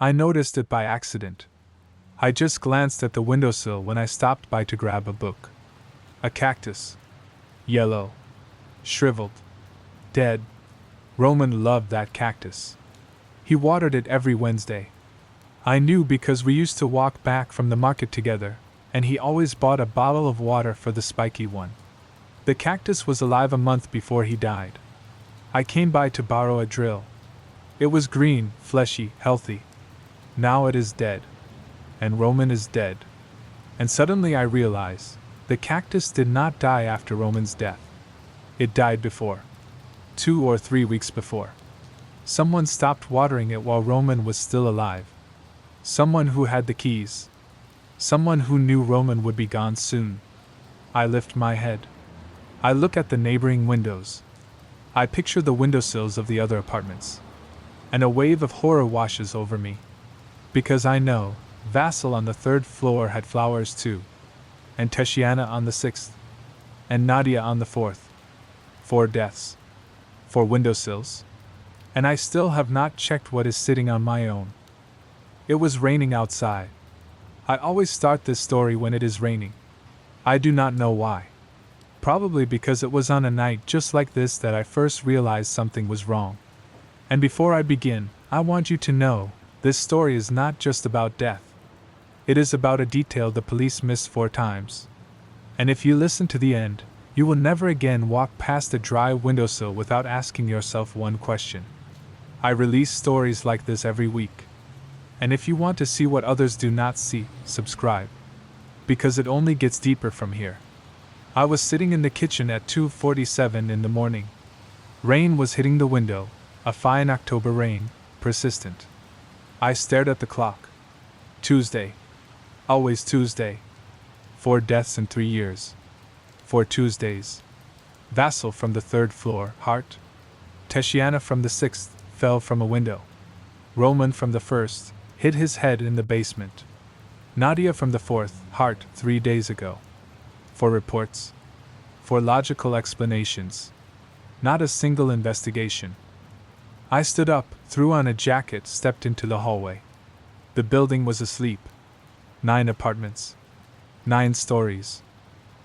I noticed it by accident. I just glanced at the windowsill when I stopped by to grab a book. A cactus. Yellow. Shriveled. Dead. Roman loved that cactus. He watered it every Wednesday. I knew because we used to walk back from the market together, and he always bought a bottle of water for the spiky one. The cactus was alive a month before he died. I came by to borrow a drill. It was green, fleshy, healthy. Now it is dead. And Roman is dead. And suddenly I realize, the cactus did not die after Roman's death. It died before. 2 or 3 weeks before. Someone stopped watering it while Roman was still alive. Someone who had the keys. Someone who knew Roman would be gone soon. I lift my head. I look at the neighboring windows. I picture the windowsills of the other apartments. And a wave of horror washes over me. Because I know, Vasil on the 3rd floor had flowers too. And Tatiana on the 6th. And Nadia on the 4th. 4 deaths. 4 windowsills. And I still have not checked what is sitting on my own. It was raining outside. I always start this story when it is raining. I do not know why. Probably because it was on a night just like this that I first realized something was wrong. And before I begin, I want you to know, this story is not just about death. It is about a detail the police missed 4 times. And if you listen to the end, you will never again walk past a dry windowsill without asking yourself one question. I release stories like this every week. And if you want to see what others do not see, subscribe. Because it only gets deeper from here. I was sitting in the kitchen at 2:47 in the morning. Rain was hitting the window, a fine October rain, persistent. I stared at the clock. Tuesday. Always Tuesday. 4 deaths in 3 years. 4 Tuesdays. Vasil from the 3rd floor, heart. Tatiana from the 6th, fell from a window. Roman from the 1st, hit his head in the basement. Nadia from the 4th, heart, 3 days ago. 4 reports. 4 logical explanations. Not a single investigation. I stood up, threw on a jacket, stepped into the hallway. The building was asleep. 9 apartments. 9 stories.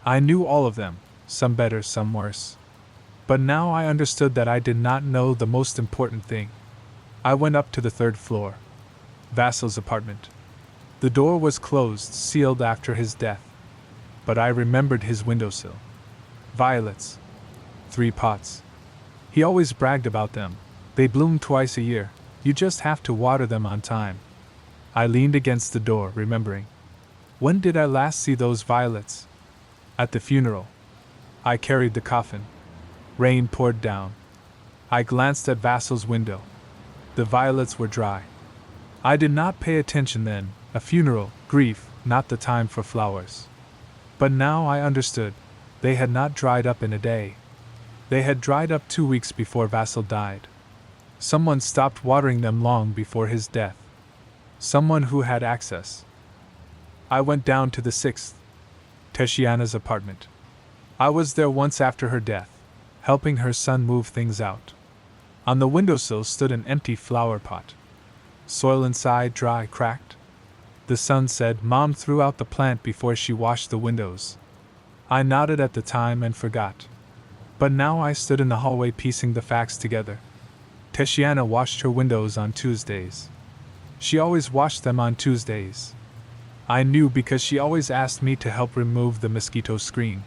I knew all of them, some better, some worse. But now I understood that I did not know the most important thing. I went up to the 3rd floor. Vasil's apartment. The door was closed, sealed after his death. But I remembered his windowsill. Violets. 3 pots. He always bragged about them. They bloom twice a year. You just have to water them on time. I leaned against the door, remembering. When did I last see those violets? At the funeral. I carried the coffin. Rain poured down. I glanced at Vasil's window. The violets were dry. I did not pay attention then. A funeral, grief, not the time for flowers. But now I understood. They had not dried up in a day. They had dried up 2 weeks before Vasil died. Someone stopped watering them long before his death. Someone who had access. I went down to the 6th. Tatiana's apartment. I was there once after her death, helping her son move things out. On the windowsill stood an empty flower pot. Soil inside dry, cracked. The son said Mom threw out the plant before she washed the windows. I nodded at the time and forgot. But now I stood in the hallway piecing the facts together. Tatiana washed her windows on Tuesdays. She always washed them on Tuesdays. I knew because she always asked me to help remove the mosquito screen.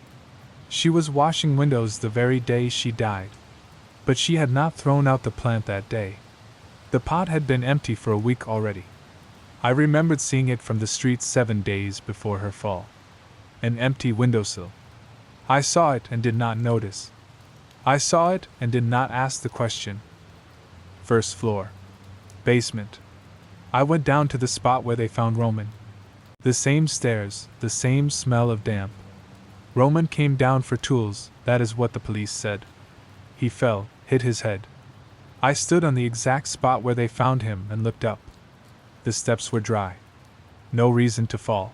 She was washing windows the very day she died. But she had not thrown out the plant that day. The pot had been empty for a week already. I remembered seeing it from the street 7 days before her fall. An empty windowsill. I saw it and did not notice. I saw it and did not ask the question. 1st floor. Basement. I went down to the spot where they found Roman. The same stairs, the same smell of damp. Roman came down for tools, that is what the police said. He fell, hit his head. I stood on the exact spot where they found him and looked up. The steps were dry. No reason to fall.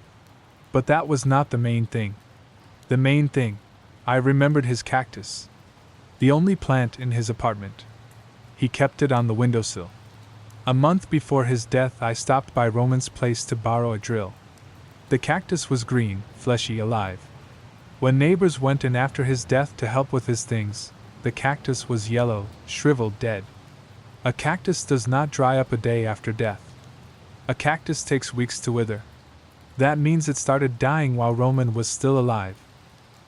But that was not the main thing. The main thing, I remembered his cactus. The only plant in his apartment. He kept it on the windowsill. A month before his death, I stopped by Roman's place to borrow a drill. The cactus was green, fleshy, alive. When neighbors went in after his death to help with his things, the cactus was yellow, shriveled, dead. A cactus does not dry up a day after death. A cactus takes weeks to wither. That means it started dying while Roman was still alive.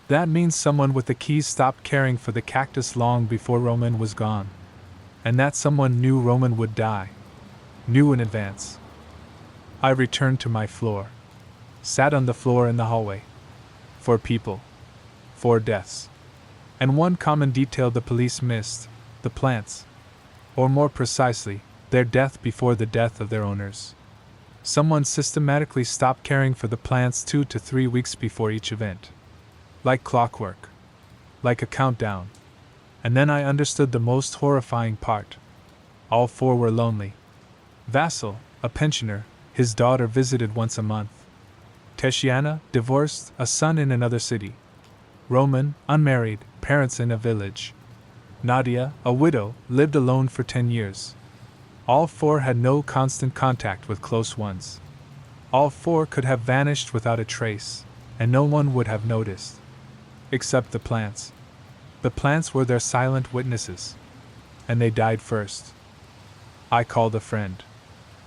That means someone with the keys stopped caring for the cactus long before Roman was gone. And that someone knew Roman would die. Knew in advance. I returned to my floor. Sat on the floor in the hallway. 4 people. 4 deaths. And one common detail the police missed: the plants. Or more precisely, their death before the death of their owners. Someone systematically stopped caring for the plants 2 to 3 weeks before each event. Like clockwork. Like a countdown. And then I understood the most horrifying part. All 4 were lonely. Vasil, a pensioner, his daughter visited once a month. Tatiana, divorced, a son in another city. Roman, unmarried, parents in a village. Nadia, a widow, lived alone for 10 years. All 4 had no constant contact with close ones. All 4 could have vanished without a trace, and no one would have noticed. Except the plants. The plants were their silent witnesses. And they died first. I called a friend.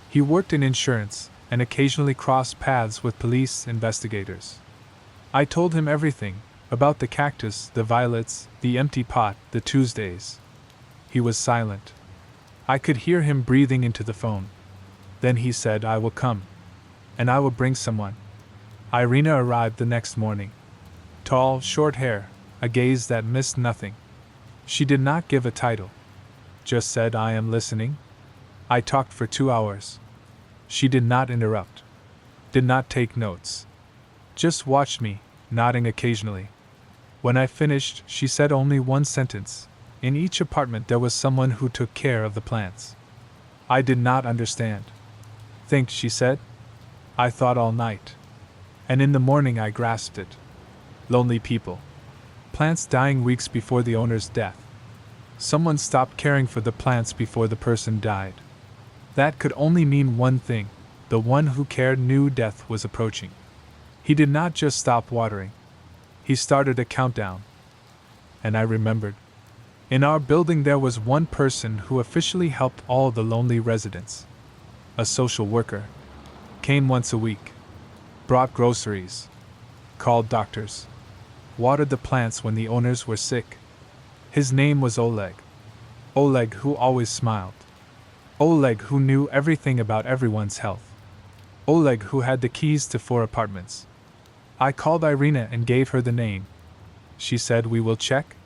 He worked in insurance and occasionally crossed paths with police investigators. I told him everything about the cactus, the violets, the empty pot, the Tuesdays. He was silent. I could hear him breathing into the phone. Then he said, "I will come. And I will bring someone." Irina arrived the next morning. Tall, short hair, a gaze that missed nothing. She did not give a title. Just said, "I am listening." I talked for 2 hours. She did not interrupt. Did not take notes. Just watched me, nodding occasionally. When I finished, she said only one sentence: "In each apartment there was someone who took care of the plants." I did not understand. "Think," she said. I thought all night. And in the morning I grasped it. Lonely people. Plants dying weeks before the owner's death. Someone stopped caring for the plants before the person died. That could only mean one thing: the one who cared knew death was approaching. He did not just stop watering. He started a countdown. And I remembered. In our building there was one person who officially helped all the lonely residents. A social worker. Came once a week. Brought groceries. Called doctors. Watered the plants when the owners were sick. His name was Oleg. Oleg who always smiled. Oleg who knew everything about everyone's health. Oleg who had the keys to 4 apartments. I called Irina and gave her the name. She said, "We will check."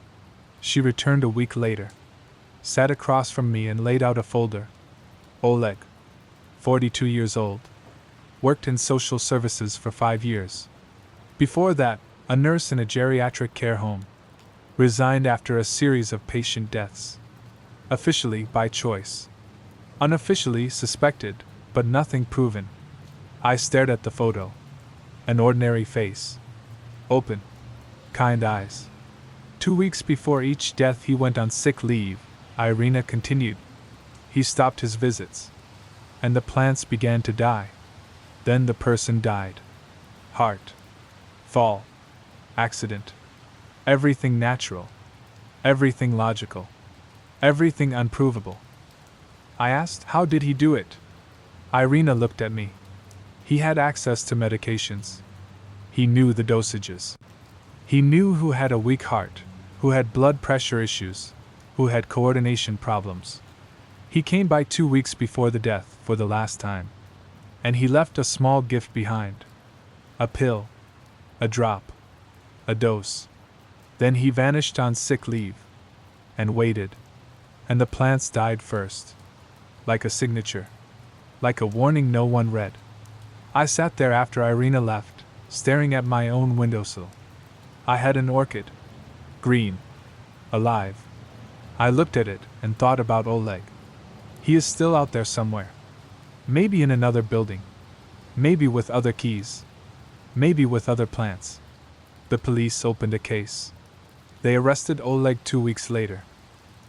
She returned a week later. Sat across from me and laid out a folder. Oleg. 42 years old. Worked in social services for 5 years. Before that, a nurse in a geriatric care home. Resigned after a series of patient deaths. Officially, by choice. Unofficially, suspected, but nothing proven. I stared at the photo. An ordinary face. Open. Kind eyes. 2 weeks before each death he went on sick leave, Irina continued. He stopped his visits. And the plants began to die. Then the person died. Heart. Fall. Accident. Everything natural. Everything logical. Everything unprovable. I asked, "How did he do it?" Irina looked at me. He had access to medications. He knew the dosages. He knew who had a weak heart, who had blood pressure issues, who had coordination problems. He came by 2 weeks before the death for the last time. And he left a small gift behind. A pill. A drop. A dose. Then he vanished on sick leave. And waited. And the plants died first. Like a signature. Like a warning no one read. I sat there after Irina left, staring at my own windowsill. I had an orchid. Green. Alive. I looked at it and thought about Oleg. He is still out there somewhere. Maybe in another building. Maybe with other keys. Maybe with other plants. The police opened a case. They arrested Oleg 2 weeks later.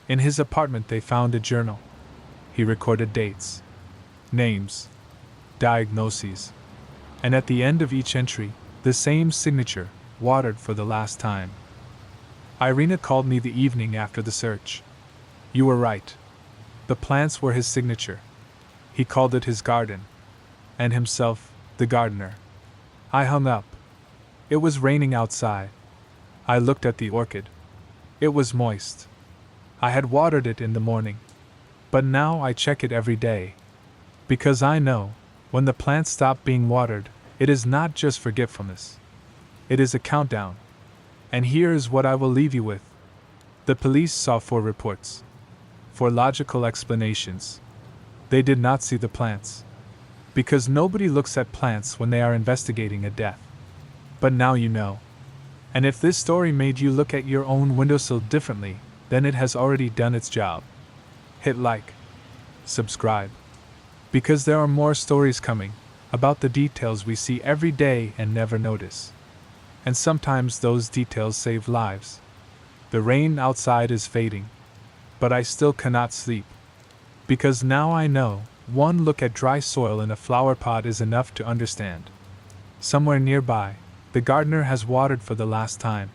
In his apartment they found a journal. He recorded dates, names, diagnoses, and at the end of each entry, the same signature, watered for the last time. Irina called me the evening after the search. You were right. The plants were his signature. He called it his garden, and himself, the gardener. I hung up. It was raining outside. I looked at the orchid. It was moist. I had watered it in the morning, but now I check it every day. Because I know, when the plants stop being watered, it is not just forgetfulness. It is a countdown. And here is what I will leave you with. The police saw 4 reports. 4 logical explanations. They did not see the plants. Because nobody looks at plants when they are investigating a death. But now you know. And if this story made you look at your own windowsill differently, then it has already done its job. Hit like. Subscribe. Because there are more stories coming, about the details we see every day and never notice. And sometimes those details save lives. The rain outside is fading, but I still cannot sleep. Because now I know, one look at dry soil in a flower pot is enough to understand. Somewhere nearby, the gardener has watered for the last time,